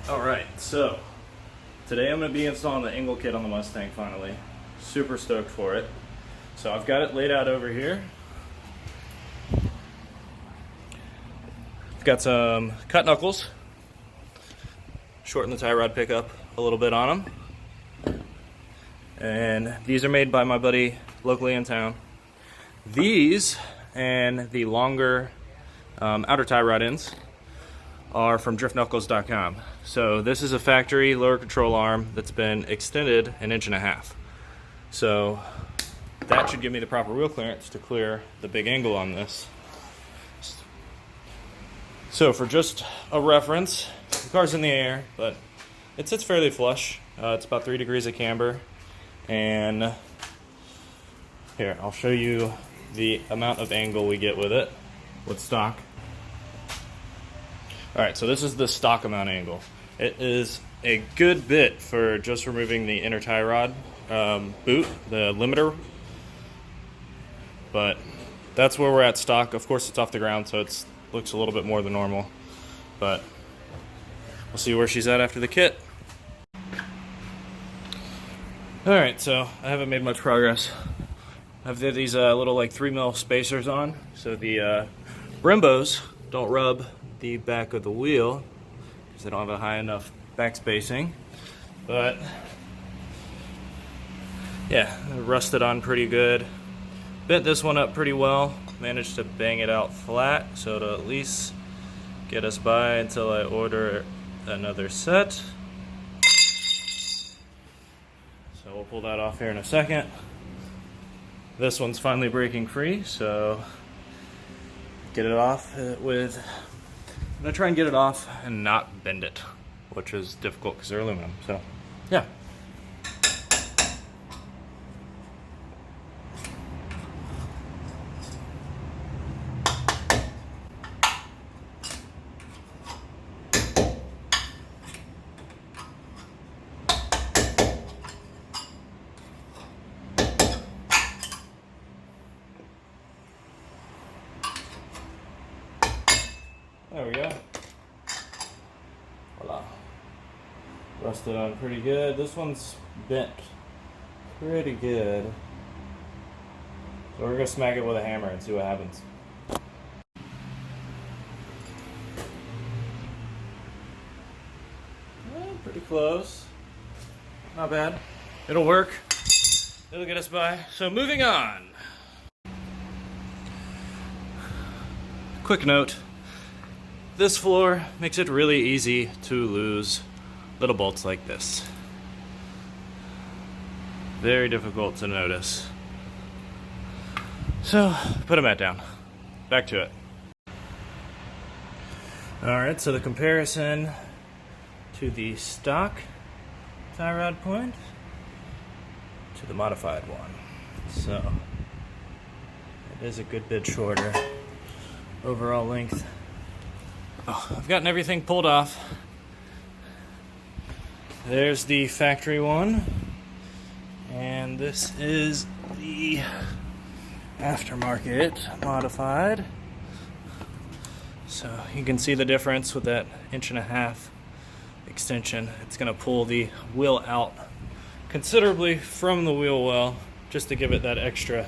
Alright, so today I'm going to be installing the angle kit on the Mustang finally. Super stoked for it. So I've got it laid out over here. I've got some cut knuckles. Shorten the tie rod pickup a little bit on them. And these are made by my buddy locally in town. These and the longer outer tie rod ends are from driftknuckles.com. So this is a factory lower control arm that's been extended 1.5 inches. So that should give me the proper wheel clearance to clear the big angle on this. So for just a reference, the car's in the air, but it sits fairly flush. It's about 3 degrees of camber. And here, I'll show you the amount of angle we get with it, with stock. Alright, so this is the stock amount angle. It is a good bit for just removing the inner tie rod boot, the limiter. But that's where we're at stock. Of course, it's off the ground, so it looks a little bit more than normal. But we'll see where she's at after the kit. Alright, so I haven't made much progress. I've got these little like 3mm spacers on, so the Brimbos don't rub the back of the wheel because they don't have a high enough back spacing. But yeah, rusted on pretty good. Bent this one up pretty well. Managed to bang it out flat, so to at least get us by until I order another set. So we'll pull that off here in a second. This one's finally breaking free, so get it off with, I'm gonna try and get it off and not bend it, which is difficult because they're aluminum, so yeah. There we go. Voila. Rusted on pretty good. This one's bent pretty good. So we're gonna smack it with a hammer and see what happens. Pretty close. Not bad. It'll work. It'll get us by. So moving on. Quick note. This floor makes it really easy to lose little bolts like this. Very difficult to notice. So, put them down. Back to it. Alright, so the comparison to the stock tie rod point to the modified one. So, it is a good bit shorter overall length. Oh, I've gotten everything pulled off. There's the factory one, and this is the aftermarket modified. So you can see the difference with that 1.5 inch extension. It's going to pull the wheel out considerably from the wheel well just to give it that extra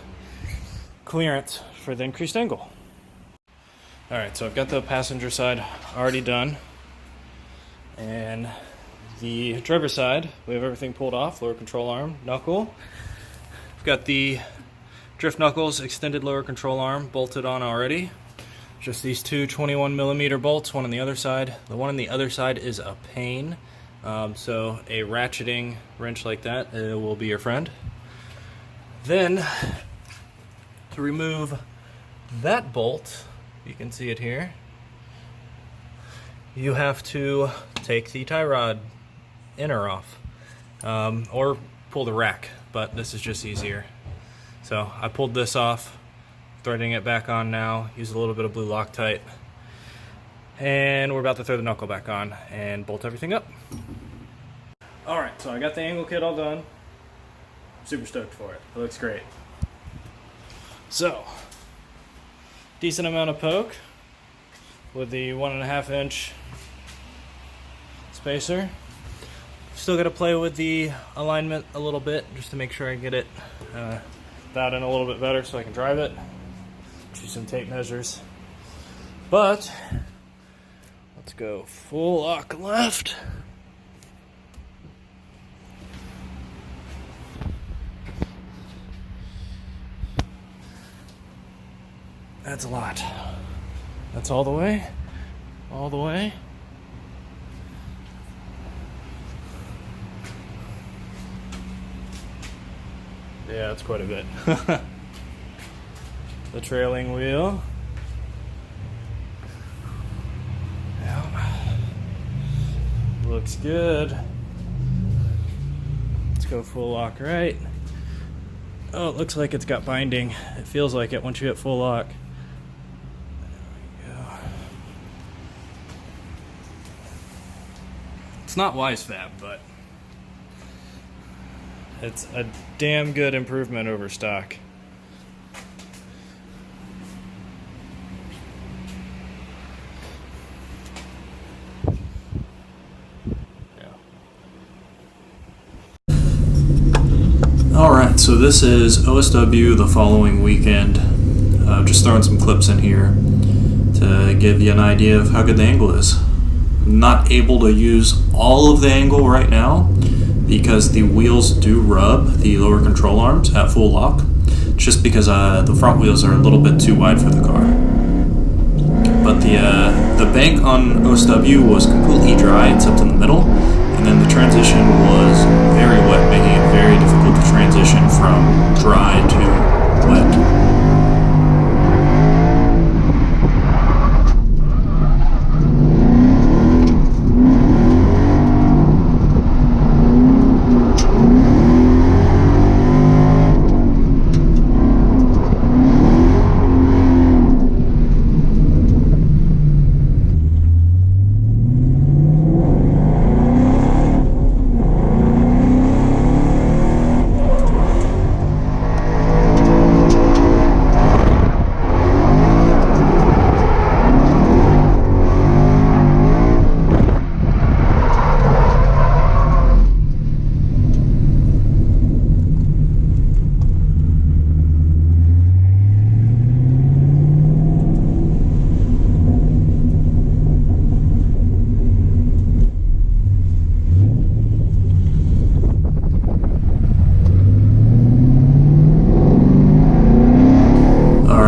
clearance for the increased angle. Alright, so I've got the passenger side already done, and the driver's side, we have everything pulled off, lower control arm, knuckle. I've got the Drift Knuckles extended lower control arm bolted on already. Just these two 21mm bolts, one on the other side. The one on the other side is a pain, so a ratcheting wrench like that will be your friend. Then, to remove that bolt, you can see it here, you have to take the tie rod inner off, or pull the rack, but this is just easier. So I pulled this off, threading it back on now, use a little bit of blue Loctite, and we're about to throw the knuckle back on and bolt everything up. Alright, so I got the angle kit all done. Super stoked for it. It looks great. So, decent amount of poke with the 1.5 inch spacer. Still got to play with the alignment a little bit just to make sure I get it that in a little bit better so I can drive it. Do some tape measures. But let's go full lock left. That's a lot. That's all the way. All the way. Yeah, that's quite a bit. The trailing wheel. Yeah. Looks good. Let's go full lock right. Oh, it looks like it's got binding. It feels like it once you hit full lock. There we go. It's not WiseFab, but it's a damn good improvement over stock. Alright, so this is OSW the following weekend. Just throwing some clips in here to give you an idea of how good the angle is. I'm not able to use all of the angle right now because the wheels do rub the lower control arms at full lock, just because the front wheels are a little bit too wide for the car. But the bank on OSW was completely dry except in the middle, and then the transition was very wet, making it very difficult to transition from dry to wet.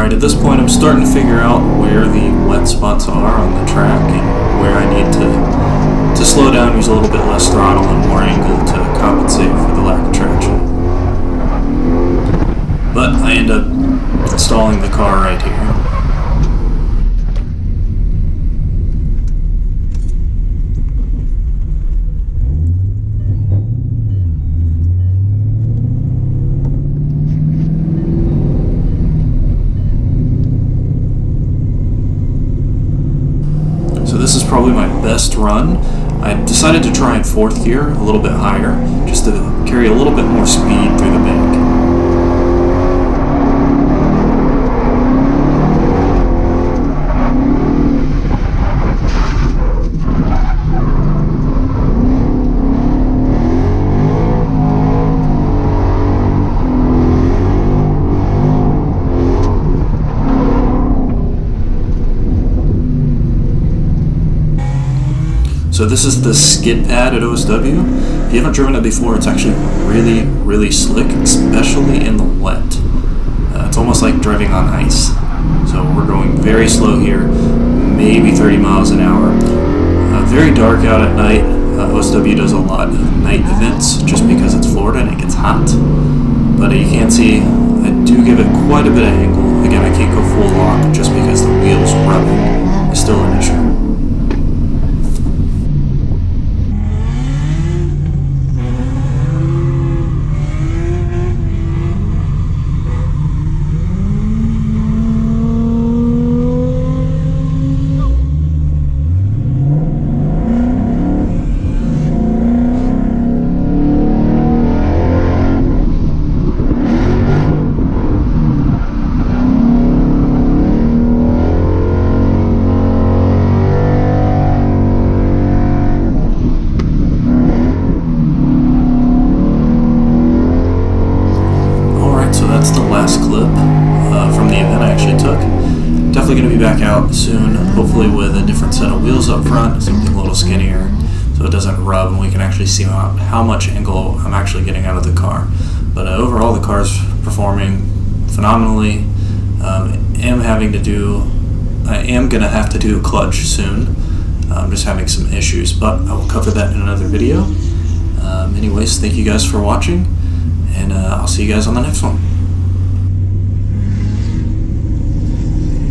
At this point, I'm starting to figure out where the wet spots are on the track and where I need to slow down, use a little bit less throttle and more angle to compensate for the lack of traction. But I end up installing the car right here. This is probably my best run. I decided to try in fourth gear, a little bit higher, just to carry a little bit more speed through the bank. So this is the skid pad at OSW. If you haven't driven it before, it's actually really, really slick, especially in the wet. It's almost like driving on ice. So we're going very slow here, maybe 30 miles an hour. Very dark out at night. OSW does a lot of night events just because it's Florida and it gets hot. But you can see I do give it quite a bit of angle. Again, I can't go full lock just because the wheels rubbing is still an issue. be back out soon, hopefully with a different set of wheels up front, something a little skinnier, so it doesn't rub and we can actually see how much angle I'm actually getting out of the car. But overall, the car's performing phenomenally. I am going to have to do a clutch soon. I'm just having some issues, but I will cover that in another video. Anyways, thank you guys for watching, and I'll see you guys on the next one.